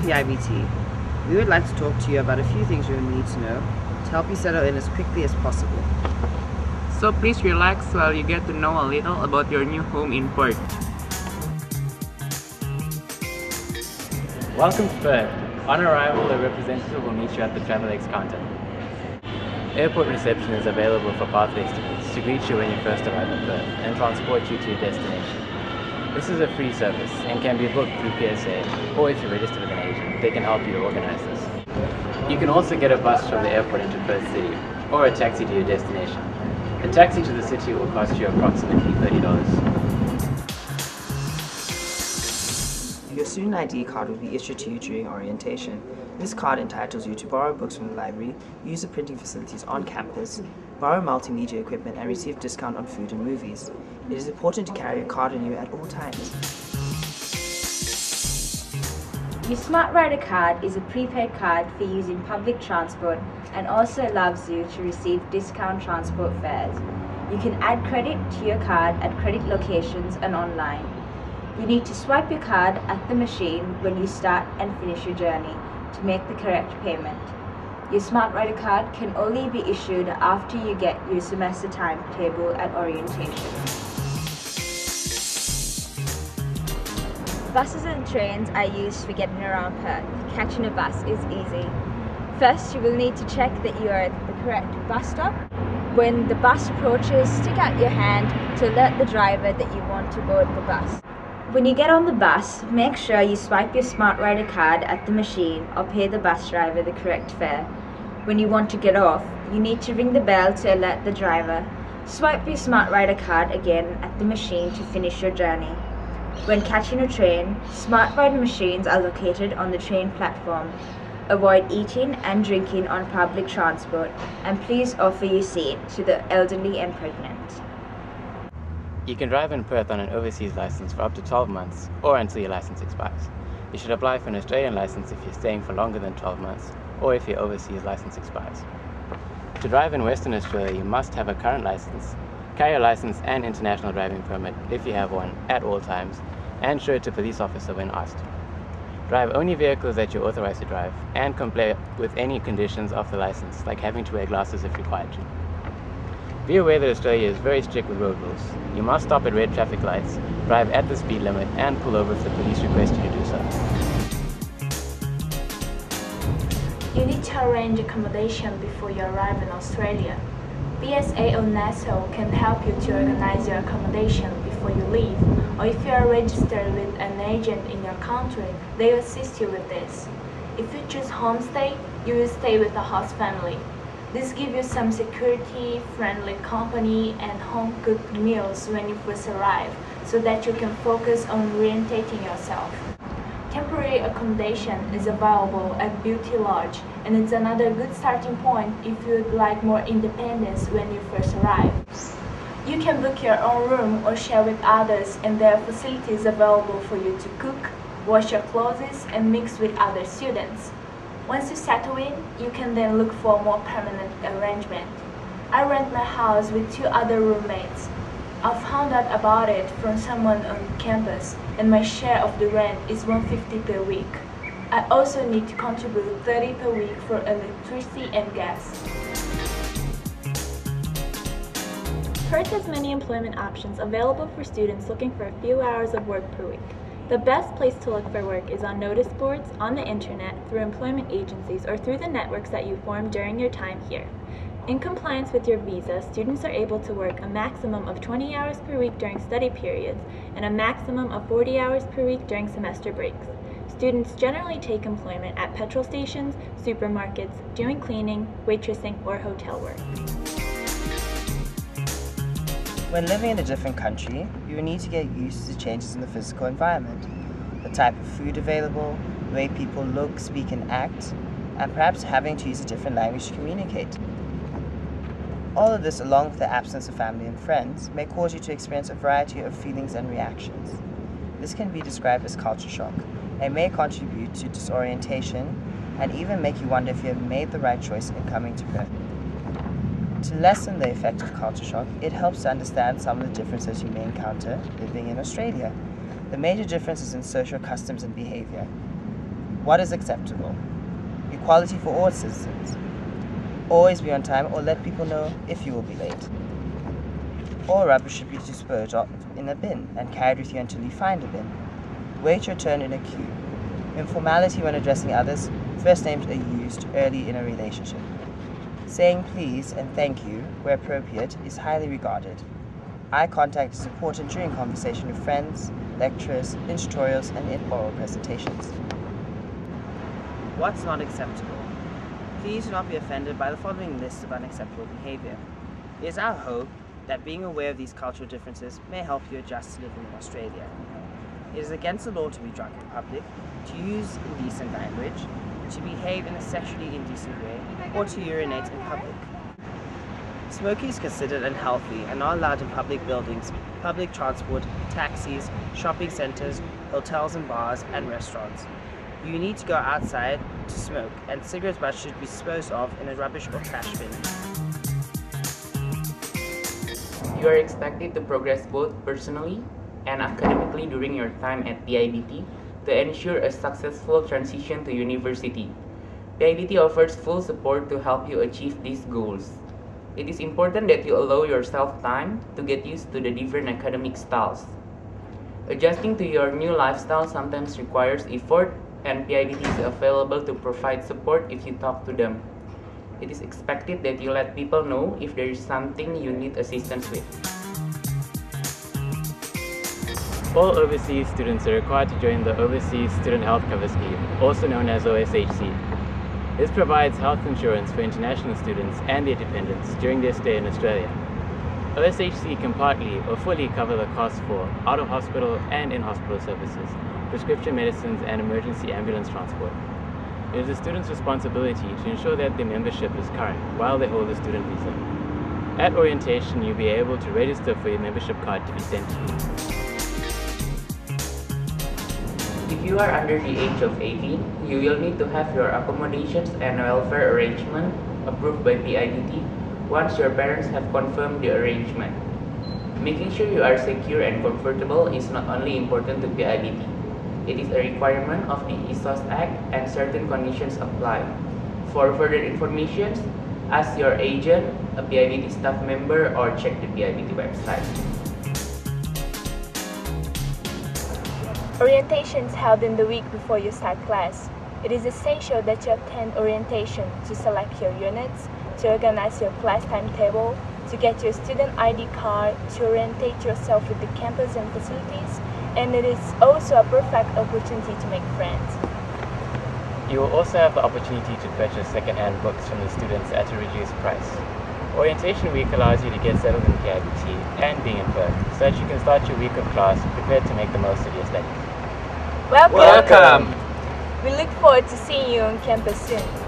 PIBT. We would like to talk to you about a few things you will need to know to help you settle in as quickly as possible. So please relax while you get to know a little about your new home in Perth. Welcome to Perth. On arrival, a representative will meet you at the TravelX counter. Airport reception is available for pathway students to greet you when you first arrive at Perth and transport you to your destination. This is a free service and can be booked through PSA, or if you're registered with an agent, they can help you organize this. You can also get a bus from the airport into Perth City, or a taxi to your destination. A taxi to the city will cost you approximately $30. Your student ID card will be issued to you during orientation. This card entitles you to borrow books from the library, use the printing facilities on campus, borrow multimedia equipment, and receive discount on food and movies. It is important to carry a card on you at all times. Your Smart Rider card is a prepaid card for using public transport and also allows you to receive discount transport fares. You can add credit to your card at credit locations and online. You need to swipe your card at the machine when you start and finish your journey to make the correct payment. Your Smart Rider card can only be issued after you get your semester timetable at orientation. Buses and trains are used for getting around Perth. Catching a bus is easy. First, you will need to check that you are at the correct bus stop. When the bus approaches, stick out your hand to alert the driver that you want to board the bus. When you get on the bus, make sure you swipe your Smart Rider card at the machine or pay the bus driver the correct fare. When you want to get off, you need to ring the bell to alert the driver. Swipe your Smart Rider card again at the machine to finish your journey. When catching a train, Smart Rider machines are located on the train platform. Avoid eating and drinking on public transport, and please offer your seat to the elderly and pregnant. You can drive in Perth on an overseas license for up to 12 months or until your license expires. You should apply for an Australian license if you're staying for longer than 12 months or if your overseas license expires. To drive in Western Australia, you must have a current license, carry a license and international driving permit if you have one at all times, and show it to a police officer when asked. Drive only vehicles that you're authorized to drive and comply with any conditions of the license, like having to wear glasses if required to. Be aware that Australia is very strict with road rules. You must stop at red traffic lights, drive at the speed limit, and pull over if the police request you to do so. You need to arrange accommodation before you arrive in Australia. PSA or NASO can help you to organize your accommodation before you leave, or if you are registered with an agent in your country, they will assist you with this. If you choose homestay, you will stay with a host family. This gives you some security, friendly company, and home-cooked meals when you first arrive, so that you can focus on orientating yourself. Temporary accommodation is available at Beauty Lodge, and it's another good starting point if you would like more independence when you first arrive. You can book your own room or share with others, and there are facilities available for you to cook, wash your clothes, and mix with other students. Once you settle in, you can then look for a more permanent arrangement. I rent my house with 2 other roommates. I found out about it from someone on campus, and my share of the rent is $150 per week. I also need to contribute $30 per week for electricity and gas. Perth has many employment options available for students looking for a few hours of work per week. The best place to look for work is on notice boards, on the internet, through employment agencies, or through the networks that you form during your time here. In compliance with your visa, students are able to work a maximum of 20 hours per week during study periods and a maximum of 40 hours per week during semester breaks. Students generally take employment at petrol stations, supermarkets, doing cleaning, waitressing, or hotel work. When living in a different country, you will need to get used to changes in the physical environment, the type of food available, the way people look, speak, and act, and perhaps having to use a different language to communicate. All of this, along with the absence of family and friends, may cause you to experience a variety of feelings and reactions. This can be described as culture shock and may contribute to disorientation and even make you wonder if you have made the right choice in coming to Perth. To lessen the effect of culture shock, it helps to understand some of the differences you may encounter living in Australia. The major differences in social customs and behavior. What is acceptable? Equality for all citizens. Always be on time or let people know if you will be late. All rubbish should be disposed of in a bin and carried with you until you find a bin. Wait your turn in a queue. Informality when addressing others. First names are used early in a relationship. Saying please and thank you, where appropriate, is highly regarded. Eye contact is important during conversation with friends, lecturers, in tutorials, and in oral presentations. What's not acceptable? Please do not be offended by the following list of unacceptable behavior. It is our hope that being aware of these cultural differences may help you adjust to living in Australia. It is against the law to be drunk in public, to use indecent language, to behave in a sexually indecent way, or to urinate in public. Smoking is considered unhealthy and not allowed in public buildings, public transport, taxis, shopping centres, hotels and bars, and restaurants. You need to go outside to smoke, and cigarette butts should be disposed of in a rubbish or trash bin. You are expected to progress both personally and academically during your time at PIBT to ensure a successful transition to university. PIBT offers full support to help you achieve these goals. It is important that you allow yourself time to get used to the different academic styles. Adjusting to your new lifestyle sometimes requires effort, and PIBT is available to provide support if you talk to them. It is expected that you let people know if there is something you need assistance with. All overseas students are required to join the Overseas Student Health Cover Scheme, also known as OSHC. This provides health insurance for international students and their dependents during their stay in Australia. OSHC can partly or fully cover the costs for out-of-hospital and in-hospital services, prescription medicines, and emergency ambulance transport. It is the student's responsibility to ensure that their membership is current while they hold a student visa. At orientation, you'll be able to register for your membership card to be sent to you. If you are under the age of 18, you will need to have your accommodations and welfare arrangement approved by PIBT once your parents have confirmed the arrangement. Making sure you are secure and comfortable is not only important to PIBT, it is a requirement of the ESOS Act and certain conditions apply. For further information, ask your agent, a PIBT staff member, or check the PIBT website. Orientation is held in the week before you start class. It is essential that you attend orientation to select your units, to organize your class timetable, to get your student ID card, to orientate yourself with the campus and facilities, and it is also a perfect opportunity to make friends. You will also have the opportunity to purchase second-hand books from the students at a reduced price. Orientation week allows you to get settled in PIBT and being in Perth, so that you can start your week of class prepared to make the most of your studies. Welcome! Welcome! We look forward to seeing you on campus soon.